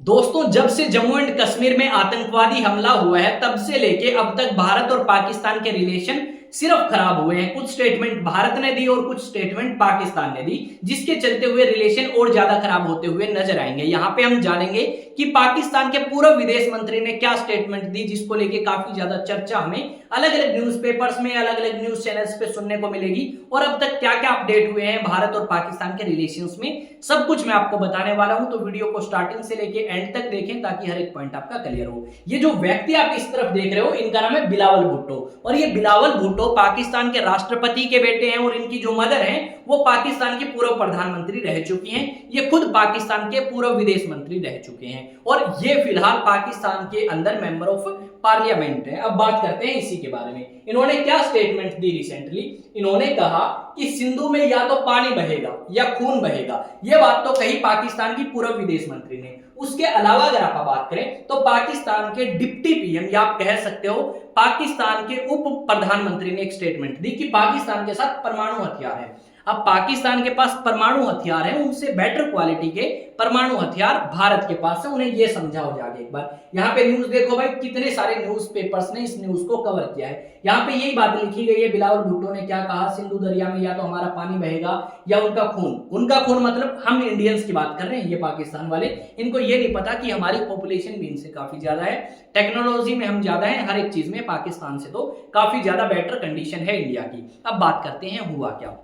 दोस्तों, जब से जम्मू एंड कश्मीर में आतंकवादी हमला हुआ है तब से लेके अब तक भारत और पाकिस्तान के रिलेशन सिर्फ खराब हुए हैं। कुछ स्टेटमेंट भारत ने दी और कुछ स्टेटमेंट पाकिस्तान ने दी, जिसके चलते हुए रिलेशन और ज्यादा खराब होते हुए नजर आएंगे। यहां पे हम जानेंगे कि पाकिस्तान के पूर्व विदेश मंत्री ने क्या स्टेटमेंट दी, जिसको लेके काफी ज्यादा चर्चा हमें अलग अलग न्यूज़पेपर्स में, अलग अलग न्यूज चैनल्स पे सुनने को मिलेगी। और अब तक क्या क्या अपडेट हुए हैं भारत और पाकिस्तान के रिलेशंस में, सब कुछ मैं आपको बताने वाला हूं। तो वीडियो को स्टार्टिंग से लेके एंड तक देखें ताकि हर एक पॉइंट आपका क्लियर हो। ये जो व्यक्ति आप इस तरफ देख रहे हो, इनका नाम है बिलावल भुट्टो। और ये बिलावल भुट्टो पाकिस्तान के राष्ट्रपति के बेटे हैं और इनकी जो मदर हैं वो पाकिस्तान की पूर्व प्रधानमंत्री रह चुकी हैं। ये खुद पाकिस्तान के पूर्व विदेश मंत्री रह चुके हैं और ये फिलहाल पाकिस्तान के अंदर मेंबर ऑफ पार्लियामेंट है। अब बात करते हैं इसी के बारे में। इन्होंने क्या स्टेटमेंट दी रिसेंटली? इन्होंने कहा कि सिंधु में या तो पानी बहेगा या खून बहेगा। यह बात तो कही पाकिस्तान की पूर्व विदेश मंत्री ने। उसके अलावा अगर आप बात करें तो पाकिस्तान के डिप्टी पीएम, या आप कह सकते हो पाकिस्तान के उप प्रधानमंत्री ने एक स्टेटमेंट दी कि पाकिस्तान के साथ परमाणु हथियार है। अब पाकिस्तान के पास परमाणु हथियार है, उनसे बेटर क्वालिटी के परमाणु हथियार भारत के पास है। उन्हें यह समझाओ जाके एक बार। यहाँ पे न्यूज देखो भाई, कितने सारे न्यूज़पेपर्स ने इस न्यूज को कवर किया है। यहाँ पे यही बात लिखी गई है। बिलावल भुट्टो ने क्या कहा? सिंधु दरिया में या तो हमारा पानी बहेगा या उनका खून। उनका खून मतलब हम इंडियंस की बात कर रहे हैं, ये पाकिस्तान वाले। इनको ये नहीं पता कि हमारी पॉपुलेशन भी इनसे काफी ज्यादा है, टेक्नोलॉजी में हम ज्यादा है, हर एक चीज में पाकिस्तान से तो काफी ज्यादा बेटर कंडीशन है इंडिया की। अब बात करते हैं हुआ क्या।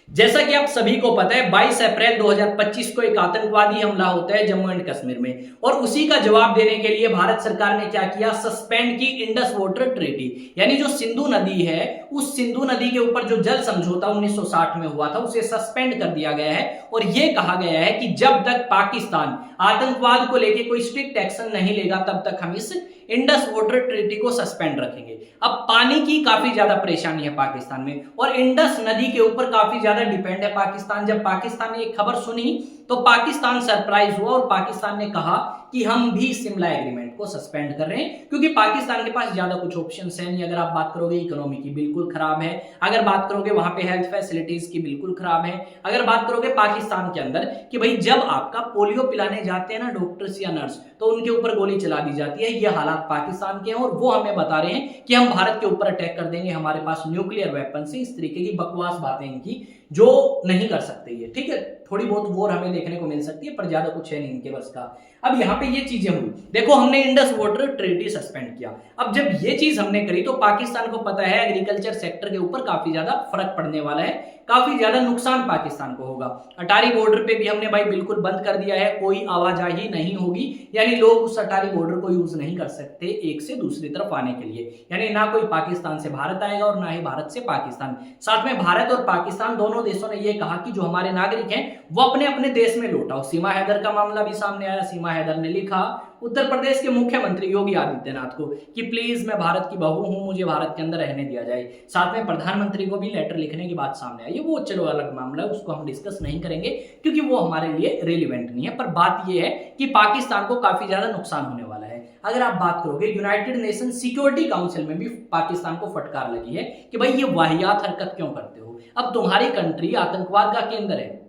जैसा कि आप सभी को पता है, 22 अप्रैल 2025 को एक आतंकवादी हमला होता है जम्मू एंड कश्मीर में, और उसी का जवाब देने के लिए भारत सरकार ने क्या किया? सस्पेंड की इंडस वाटर ट्रीटी, यानी जो सिंधु नदी है, उस सिंधु नदी के ऊपर जो जल समझौता 1960 में हुआ था उसे सस्पेंड कर दिया गया है। और यह कहा गया है कि जब तक पाकिस्तान आतंकवाद को लेकर कोई स्ट्रिक्ट एक्शन नहीं लेगा तब तक हम इस इंडस वाटर ट्रीटी को सस्पेंड रखेंगे। अब पानी की काफी ज्यादा परेशानी है पाकिस्तान में और इंडस नदी के ऊपर काफी ज्यादा डिपेंड है पाकिस्तान। जब पाकिस्तान ने एक खबर सुनी तो पाकिस्तान सरप्राइज हुआ और पाकिस्तान ने कहा कि हम भी शिमला एग्रीमेंट को सस्पेंड कर रहे हैं, क्योंकि पाकिस्तान के पास ज्यादा कुछ ऑप्शंस है नहीं। अगर आप बात करोगे इकोनॉमी की, बिल्कुल खराब है। अगर बात करोगे वहां पे हेल्थ फैसिलिटीज की, बिल्कुल खराब है। अगर बात करोगे पाकिस्तान के अंदर कि भाई जब आपका पोलियो पिलाने जाते हैं ना डॉक्टर्स या नर्स, तो उनके ऊपर गोली चला दी जाती है। ये हालात पाकिस्तान के हैं और वो हमें बता रहे हैं कि हम भारत के ऊपर अटैक कर देंगे, हमारे पास न्यूक्लियर वेपन से। इस तरीके की बकवास बातें इनकी जो नहीं कर सकते ये, ठीक है। थोड़ी बहुत वॉर हमें देखने को मिल सकती है पर ज्यादा कुछ है नहीं इनके बस का। अब यहाँ पे ये चीजें हुई, देखो हमने इंडस वाटर ट्रीटी सस्पेंड किया। अब जब ये चीज हमने करी तो पाकिस्तान को पता है एग्रीकल्चर सेक्टर के ऊपर काफी ज्यादा फर्क पड़ने वाला है, काफी ज्यादा नुकसान पाकिस्तान को होगा। अटारी बॉर्डर पे भी हमने भाई बिल्कुल बंद कर दिया है, कोई आवाजाही नहीं होगी, यानी लोग उस अटारी बॉर्डर को यूज नहीं कर सकते एक से दूसरी तरफ आने के लिए। यानी ना कोई पाकिस्तान से भारत आएगा और ना ही भारत से पाकिस्तान। साथ में भारत और पाकिस्तान दोनों देशों ने यह कहा कि जो हमारे नागरिक हैं वो अपने अपने देश में लौटाओ। सीमा हैदर का मामला भी सामने आया। सीमा हैदर ने लिखा उत्तर प्रदेश के मुख्यमंत्री योगी आदित्यनाथ को कि प्लीज मैं भारत की बहू हूं, मुझे भारत के अंदर रहने दिया जाए। साथ में प्रधानमंत्री को भी लेटर लिखने की बात सामने आई। वो चलो अलग मामला है, उसको हम डिस्कस नहीं करेंगे क्योंकि वो हमारे लिए रेलिवेंट नहीं है। पर बात यह है कि पाकिस्तान को काफी ज्यादा नुकसान होने वाला है। अगर आप बात करोगे यूनाइटेड नेशन सिक्योरिटी काउंसिल में भी पाकिस्तान को फटकार लगी है कि भाई ये वाहियात हरकत क्यों करते हो? अब तुम्हारी कंट्री आतंकवाद का केंद्र है।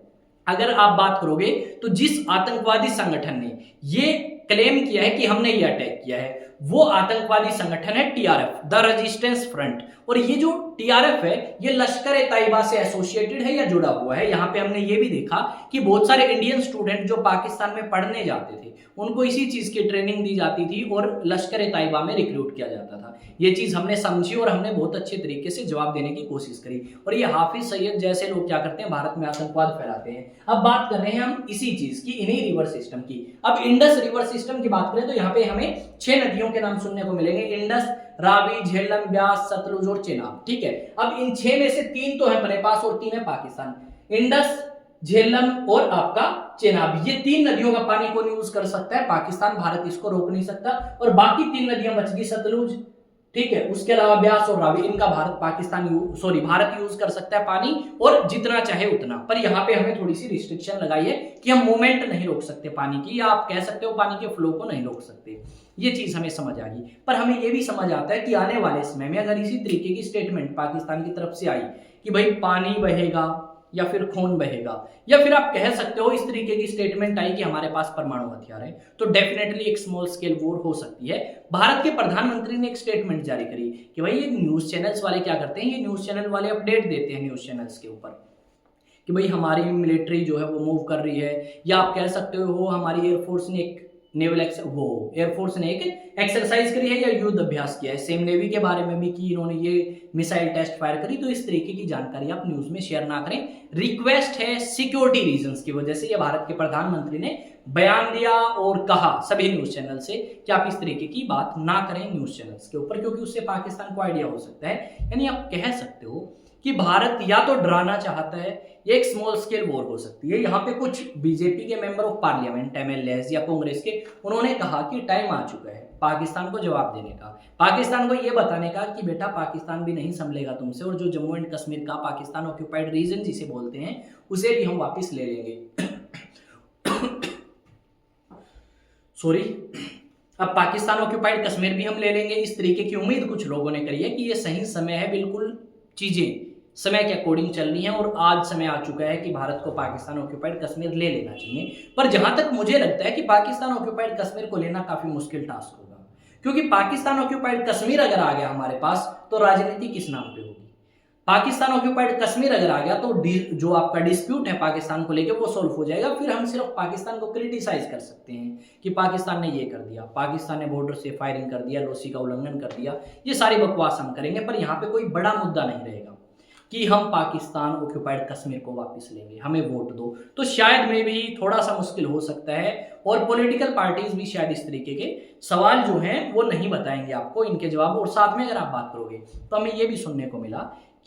अगर आप बात करोगे तो जिस आतंकवादी संगठन ने ये क्लेम किया है कि हमने ये अटैक किया है, वो आतंकवादी संगठन है टीआरएफ, द रेजिस्टेंस फ्रंट। और ये जो टीआरएफ है ये लश्कर ए तैयबा से एसोसिएटेड है या जुड़ा हुआ है। यहाँ पे हमने ये भी देखा कि बहुत सारे इंडियन स्टूडेंट जो पाकिस्तान में पढ़ने जाते थे उनको इसी चीज की ट्रेनिंग दी जाती थी और लश्कर ए तैयबा में रिक्रूट किया जाता था। ये चीज हमने समझी और हमने बहुत अच्छे तरीके से जवाब देने की कोशिश करी। और ये हाफिज सईद जैसे लोग क्या करते हैं, भारत में आतंकवाद फैलाते हैं। अब बात कर रहे हैं हम इसी चीज की, इन्हीं रिवर सिस्टम की। अब इंडस रिवर सिस्टम की बात करें तो यहाँ पे हमें 6 नदियों के नाम सुनने को मिलेंगे, इंडस, रावी, झेलम, ब्यास, सतलुज और चेनाब, ठीक है। अब इन 6 में से 3 तो है अपने पास और 3 है पाकिस्तान। इंडस, झेलम और आपका चेनाब, ये 3 नदियों का पानी कौन यूज कर सकता है? पाकिस्तान। भारत इसको रोक नहीं सकता। और बाकी 3 नदियां बच गई, सतलुज, ठीक है, उसके अलावा ब्यास और रावी, इनका भारत यूज कर सकता है पानी और जितना चाहे उतना। पर यहाँ पे हमें थोड़ी सी रिस्ट्रिक्शन लगाई है कि हम मूवमेंट नहीं रोक सकते पानी की, या आप कह सकते हो पानी के फ्लो को नहीं रोक सकते। ये चीज हमें समझ आ गई। पर हमें ये भी समझ आता है कि आने वाले समय में अगर इसी तरीके की स्टेटमेंट पाकिस्तान की तरफ से आई कि भाई पानी बहेगा या फिर खून बहेगा, या फिर आप कह सकते हो इस तरीके की स्टेटमेंट आई कि हमारे पास परमाणु हथियार है, तो डेफिनेटली एक स्मॉल स्केल वॉर हो सकती है। भारत के प्रधानमंत्री ने एक स्टेटमेंट जारी करी कि भाई ये न्यूज चैनल्स वाले क्या करते हैं, ये न्यूज चैनल वाले अपडेट देते हैं न्यूज चैनल्स के ऊपर कि भाई हमारी मिलिट्री जो है वो मूव कर रही है, या आप कह सकते हो हमारी एयरफोर्स ने एक एयरफोर्स ने एक एक्सरसाइज करी है या युद्ध अभ्यास किया है। सेम नेवी के बारे में भी कि इन्होंने ये मिसाइल टेस्ट फायर करी। तो इस तरीके की जानकारी आप न्यूज में शेयर ना करें, रिक्वेस्ट है सिक्योरिटी रीजंस की वजह से। ये भारत के प्रधानमंत्री ने बयान दिया और कहा सभी न्यूज चैनल से कि आप इस तरीके की बात ना करें न्यूज चैनल्स के ऊपर, क्योंकि उससे पाकिस्तान को आइडिया हो सकता है। यानी आप कह सकते हो कि भारत या तो डराना चाहता है, एक स्मॉल स्केल वॉर हो सकती है। यहाँ पे कुछ बीजेपी के मेंबर ऑफ पार्लियामेंट एमएलएस या कांग्रेस के, उन्होंने कहा कि टाइम आ चुका है पाकिस्तान को जवाब देने का, पाकिस्तान को ये बताने का कि बेटा पाकिस्तान भी नहीं संभलेगा तुमसे, और जो जम्मू एंड कश्मीर का पाकिस्तान ऑक्यूपाइड रीजन जिसे बोलते हैं उसे भी हम वापस ले लेंगे। सॉरी, अब पाकिस्तान ऑक्यूपाइड कश्मीर भी हम ले लेंगे। इस तरीके की उम्मीद कुछ लोगों ने करी है कि ये सही समय है, बिल्कुल चीजें समय के अकॉर्डिंग चल रही है और आज समय आ चुका है कि भारत को पाकिस्तान ऑक्यूपाइड कश्मीर ले लेना चाहिए। पर जहां तक मुझे लगता है कि पाकिस्तान ऑक्यूपाइड कश्मीर को लेना काफी मुश्किल टास्क होगा, क्योंकि पाकिस्तान ऑक्यूपाइड कश्मीर अगर आ गया हमारे पास तो राजनीति किस नाम पे होगी। पाकिस्तान ऑक्यूपाइड कश्मीर अगर आ गया तो जो आपका डिस्प्यूट है पाकिस्तान को लेकर वो सॉल्व हो जाएगा। फिर हम सिर्फ पाकिस्तान को क्रिटिसाइज कर सकते हैं कि पाकिस्तान ने ये कर दिया, पाकिस्तान ने बॉर्डर से फायरिंग कर दिया, लोसी का उल्लंघन कर दिया, ये सारी बकवास हम करेंगे। पर यहाँ पे कोई बड़ा मुद्दा नहीं रहेगा कि हम पाकिस्तान ऑक्यूपाइड कश्मीर को वापस लेंगे, हमें वोट दो। तो शायद में भी थोड़ा सा मुश्किल हो सकता है, और पॉलिटिकल पार्टीज भी शायद इस तरीके के सवाल जो हैं वो नहीं बताएंगे आपको इनके जवाब। और साथ में अगर आप बात करोगे तो हमें ये भी सुनने को मिला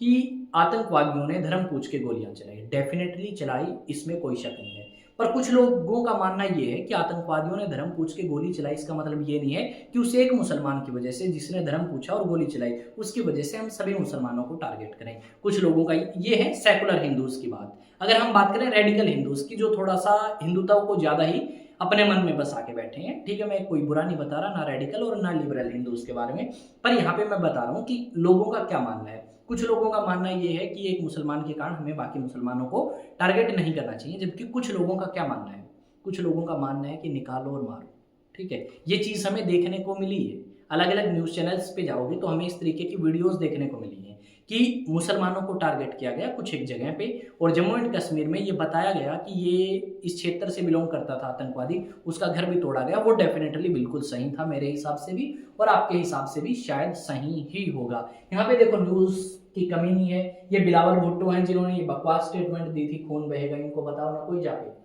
कि आतंकवादियों ने धर्म पूछ के गोलियां चलाई। डेफिनेटली चलाई, इसमें कोई शक नहीं है। पर कुछ लोगों का मानना यह है कि आतंकवादियों ने धर्म पूछ के गोली चलाई, इसका मतलब ये नहीं है कि उस एक मुसलमान की वजह से जिसने धर्म पूछा और गोली चलाई उसकी वजह से हम सभी मुसलमानों को टारगेट करें। कुछ लोगों का ये है सेकुलर हिंदूज की बात। अगर हम बात करें रेडिकल हिंदूज की, जो थोड़ा सा हिंदुत्व को ज्यादा ही अपने मन में बसा के बैठे हैं, ठीक है, मैं कोई बुरा नहीं बता रहा, ना रेडिकल और ना लिबरल हिंदूज के बारे में, पर यहाँ पे मैं बता रहा हूँ कि लोगों का क्या मानना है। कुछ लोगों का मानना यह है कि एक मुसलमान के कारण हमें बाकी मुसलमानों को टारगेट नहीं करना चाहिए, जबकि कुछ लोगों का क्या मानना है, कुछ लोगों का मानना है कि निकालो और मारो। ठीक है, ये चीज हमें देखने को मिली है। अलग अलग न्यूज चैनल्स पे जाओगे तो हमें इस तरीके की वीडियोस देखने को मिली है कि मुसलमानों को टारगेट किया गया कुछ एक जगह पे, और जम्मू एंड कश्मीर में ये बताया गया कि ये इस क्षेत्र से बिलोंग करता था आतंकवादी, उसका घर भी तोड़ा गया। वो डेफिनेटली बिल्कुल सही था मेरे हिसाब से भी, और आपके हिसाब से भी शायद सही ही होगा। यहाँ पे देखो न्यूज की कमी नहीं है। ये बिलावल भुट्टो हैं जिन्होंने ये बकवास स्टेटमेंट दी थी खून बहेगा, इनको बताओ ना कोई जाके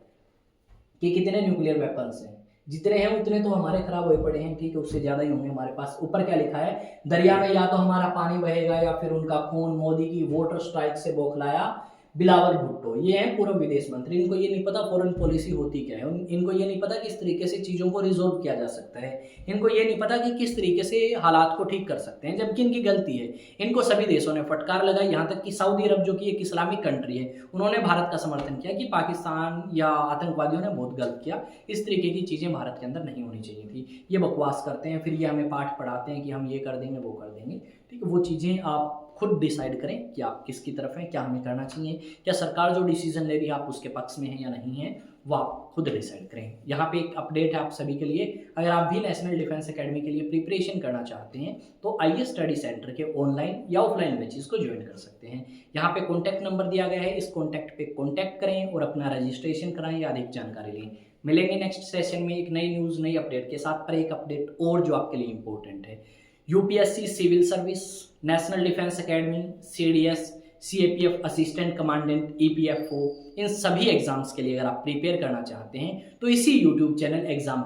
कि कितने न्यूक्लियर वेपन्स हैं। जितने हैं उतने तो हमारे खराब हुए पड़े हैं, ठीक है, उससे ज्यादा ही होंगे हमारे पास। ऊपर क्या लिखा है, दरिया में या तो हमारा पानी बहेगा या फिर उनका खून। मोदी की वोटर स्ट्राइक से बौखलाया बिलावल भुट्टो, ये हैं पूर्व विदेश मंत्री। इनको ये नहीं पता फॉरेन पॉलिसी होती क्या है, इनको ये नहीं पता किस तरीके से चीजों को रिजोल्व किया जा सकता है, इनको ये नहीं पता कि किस तरीके से हालात को ठीक कर सकते हैं, जबकि इनकी गलती है। इनको सभी देशों ने फटकार लगाई, यहाँ तक कि सऊदी अरब जो कि एक इस्लामिक कंट्री है, उन्होंने भारत का समर्थन किया कि पाकिस्तान या आतंकवादियों ने बहुत गलत किया, इस तरीके की चीजें भारत के अंदर नहीं होनी चाहिए थी। ये बकवास करते हैं, फिर ये हमें पाठ पढ़ाते हैं कि हम ये कर देंगे वो कर देंगे। ठीक है, वो चीजें आप खुद डिसाइड करें कि आप किसकी तरफ हैं, क्या हमें करना चाहिए, क्या सरकार जो डिसीजन ले रही है आप उसके पक्ष में हैं या नहीं है, वो आप खुद डिसाइड करें। यहाँ पे एक अपडेट है आप सभी के लिए, अगर आप भी नेशनल डिफेंस एकेडमी के लिए प्रिपरेशन करना चाहते हैं तो आईए स्टडी सेंटर के ऑनलाइन या ऑफलाइन बैचेस को ज्वाइन कर सकते हैं। यहाँ पे कॉन्टैक्ट नंबर दिया गया है, इस कॉन्टैक्ट पे कॉन्टैक्ट करें और अपना रजिस्ट्रेशन कराएं या अधिक जानकारी लें। मिलेंगे नेक्स्ट सेशन में एक नई न्यूज़ नई अपडेट के साथ। पर एक अपडेट और जो आपके लिए इंपॉर्टेंट है, UPSC civil service, national defence academy, CDS, CAPF assistant commandant, EPFO, इन सभी एग्जाम्स के लिए अगर आप प्रिपेयर करना चाहते हैं तो इसी यूट्यूब चैनल एग्जाम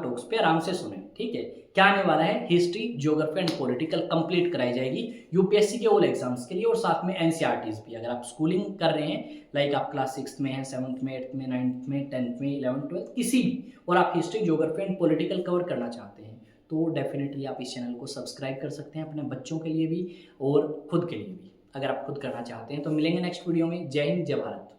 टॉक्स पे आराम से सुने। ठीक है, क्या आने वाला है, history, geography and political complete कराई जाएगी यूपीएससी के ऑल एग्जाम्स के लिए, और साथ में एनसीईआरटीज भी। अगर आप स्कूलिंग कर रहे हैं, लाइक आप क्लास 6 में हैं, 7th में, 8th में, 9th में, 10th में, 11th, 12th किसी भी, और आप history, geography and political cover करना चाहते हैं तो डेफिनेटली आप इस चैनल को सब्सक्राइब कर सकते हैं, अपने बच्चों के लिए भी और खुद के लिए भी। अगर आप खुद करना चाहते हैं तो मिलेंगे नेक्स्ट वीडियो में। जय हिंद, जय भारत।